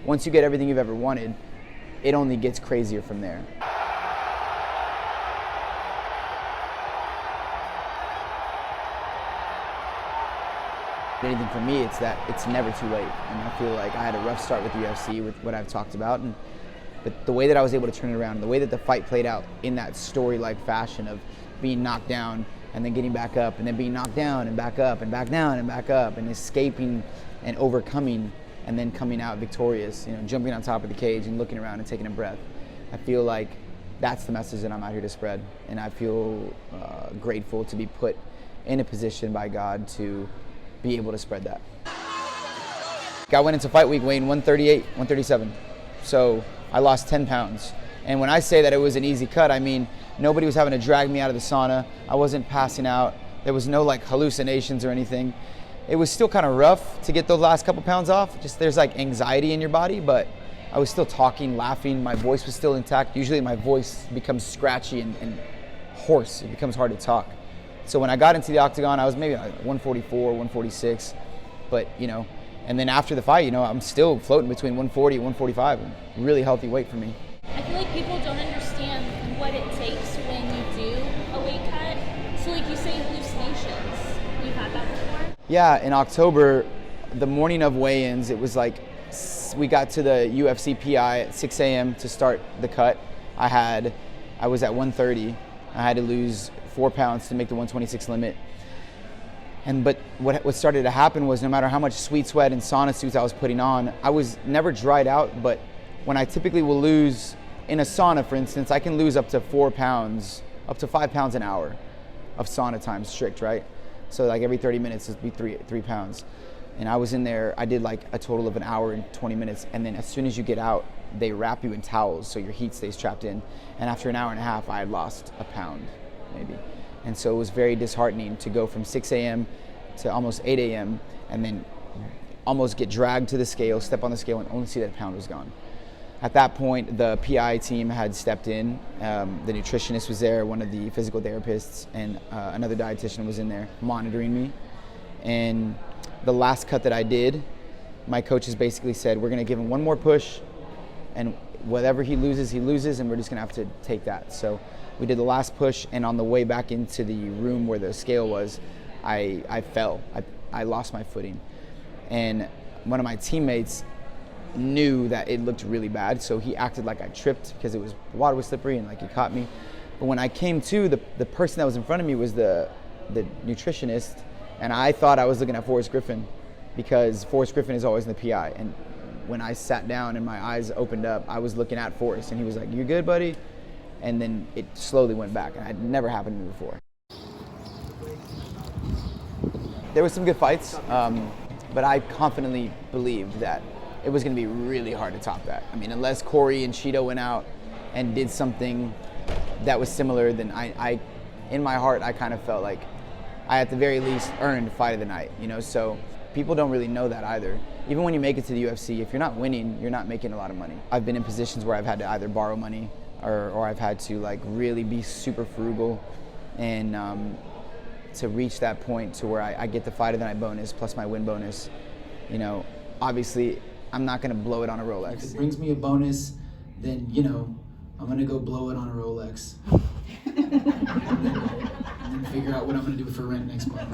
once you get everything you've ever wanted, it only gets crazier from there. Anything for me, it's that it's never too late. And I feel like I had a rough start with the UFC, with what I've talked about, but the way that I was able to turn it around, the way that the fight played out in that story-like fashion of being knocked down and then getting back up and then being knocked down and back up and back down and back up and escaping and overcoming and then coming out victorious, jumping on top of the cage and looking around and taking a breath. I feel like that's the message that I'm out here to spread, and I feel grateful to be put in a position by God to be able to spread that. I went into fight week weighing 138, 137, so I lost 10 pounds. And when I say that it was an easy cut, I mean nobody was having to drag me out of the sauna. I wasn't passing out. There was no like hallucinations or anything. It was still kind of rough to get those last couple pounds off. Just there's like anxiety in your body, but I was still talking, laughing. My voice was still intact. Usually my voice becomes scratchy and hoarse. It becomes hard to talk. So when I got into the octagon, I was maybe like 144, 146, but and then after the fight, I'm still floating between 140 and 145, really healthy weight for me. I feel like people don't understand what it takes when you do a weight cut. So like you say hallucinations, you've had that before? Yeah, in October, the morning of weigh-ins, it was like, we got to the UFC PI at 6 a.m. to start the cut. I was at 130. I had to lose 4 pounds to make the 126 limit. But what started to happen was no matter how much sweat sweat and sauna suits I was putting on, I was never dried out, but when I typically will lose, in a sauna for instance, I can lose up to 4 pounds, up to 5 pounds an hour of sauna time strict, right? So like every 30 minutes it'd be 3 pounds. And I was in there, I did like a total of an hour and 20 minutes, and then as soon as you get out, they wrap you in towels so your heat stays trapped in. And after an hour and a half, I had lost a pound, maybe. And so it was very disheartening to go from 6 a.m. to almost 8 a.m. and then almost get dragged to the scale, step on the scale, and only see that a pound was gone. At that point, the PI team had stepped in. The nutritionist was there, one of the physical therapists, and another dietitian was in there monitoring me. And the last cut that I did, my coaches basically said, we're going to give him one more push, and whatever he loses, and we're just going to have to take that. So we did the last push, and on the way back into the room where the scale was, I fell. I lost my footing. And one of my teammates knew that it looked really bad, so he acted like I tripped because the water was slippery and like he caught me. But when I came to, the person that was in front of me was the nutritionist, and I thought I was looking at Forrest Griffin because Forrest Griffin is always in the PI. And when I sat down and my eyes opened up, I was looking at Forrest, and he was like, "You good, buddy?" And then it slowly went back, and it had never happened to me before. There was some good fights, but I confidently believed that it was going to be really hard to top that. I mean, unless Corey and Cheeto went out and did something that was similar, then I in my heart, I kind of felt like I at the very least earned fight of the night, so people don't really know that either. Even when you make it to the UFC, if you're not winning, you're not making a lot of money. I've been in positions where I've had to either borrow money or I've had to like really be super frugal, and to reach that point to where I get the fight of the night bonus plus my win bonus, obviously I'm not gonna blow it on a Rolex. If it brings me a bonus, then I'm gonna go blow it on a Rolex. and then figure out what I'm gonna do for rent next month.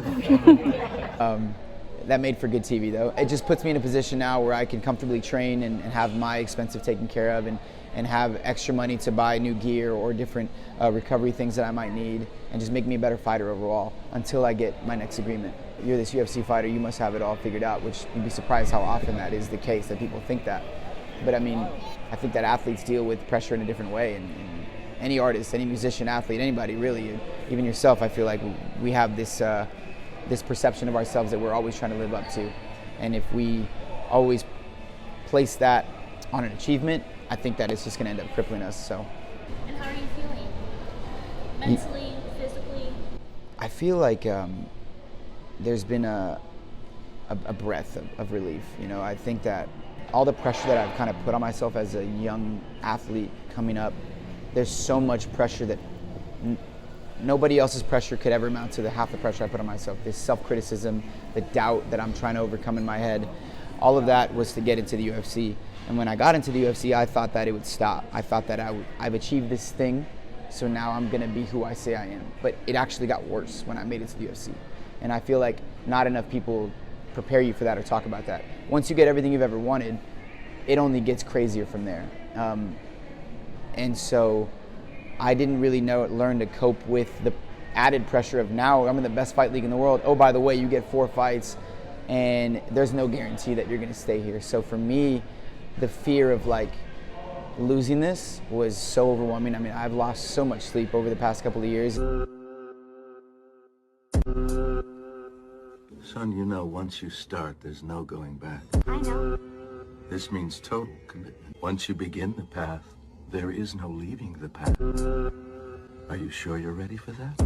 That made for good TV though. It just puts me in a position now where I can comfortably train and have my expenses taken care of, and have extra money to buy new gear or different recovery things that I might need, and just make me a better fighter overall until I get my next agreement. You're this UFC fighter, you must have it all figured out, which you'd be surprised how often that is the case, that people think that. But I mean, I think that athletes deal with pressure in a different way, and any artist, any musician, athlete, anybody really, even yourself, I feel like we have this perception of ourselves that we're always trying to live up to. And if we always place that on an achievement, I think that it's just going to end up crippling us. So. And how are you feeling? Mentally, physically? I feel like there's been a breath of relief. I think that all the pressure that I've kind of put on myself as a young athlete coming up, there's so much pressure that nobody else's pressure could ever amount to half the pressure I put on myself. This self-criticism, the doubt that I'm trying to overcome in my head, All of that was to get into the UFC. And when I got into the UFC, I thought that it would stop. I thought that I've achieved this thing, so now I'm gonna be who I say I am. But it actually got worse when I made it to the UFC. And I feel like not enough people prepare you for that or talk about that. Once you get everything you've ever wanted, it only gets crazier from there. And so I didn't really learn to cope with the added pressure of now I'm in the best fight league in the world. Oh, by the way, you get 4 fights and there's no guarantee that you're gonna stay here. So for me, the fear of like losing this was so overwhelming. I mean, I've lost so much sleep over the past couple of years. Son, you know, once you start, there's no going back. I know. This means total commitment. Once you begin the path, there is no leaving the path. Are you sure you're ready for that?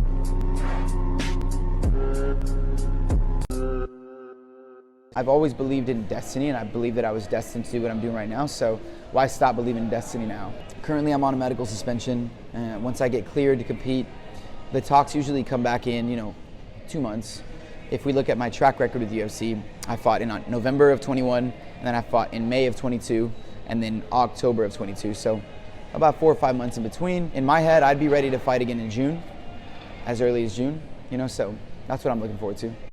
I've always believed in destiny, and I believe that I was destined to do what I'm doing right now, so why stop believing in destiny now? Currently, I'm on a medical suspension, and once I get cleared to compete, the talks usually come back in, 2 months. If we look at my track record with the UFC, I fought in November of 21, and then I fought in May of 22, and then October of 22, so about 4 or 5 months in between. In my head, I'd be ready to fight again in June, as early as June, so that's what I'm looking forward to.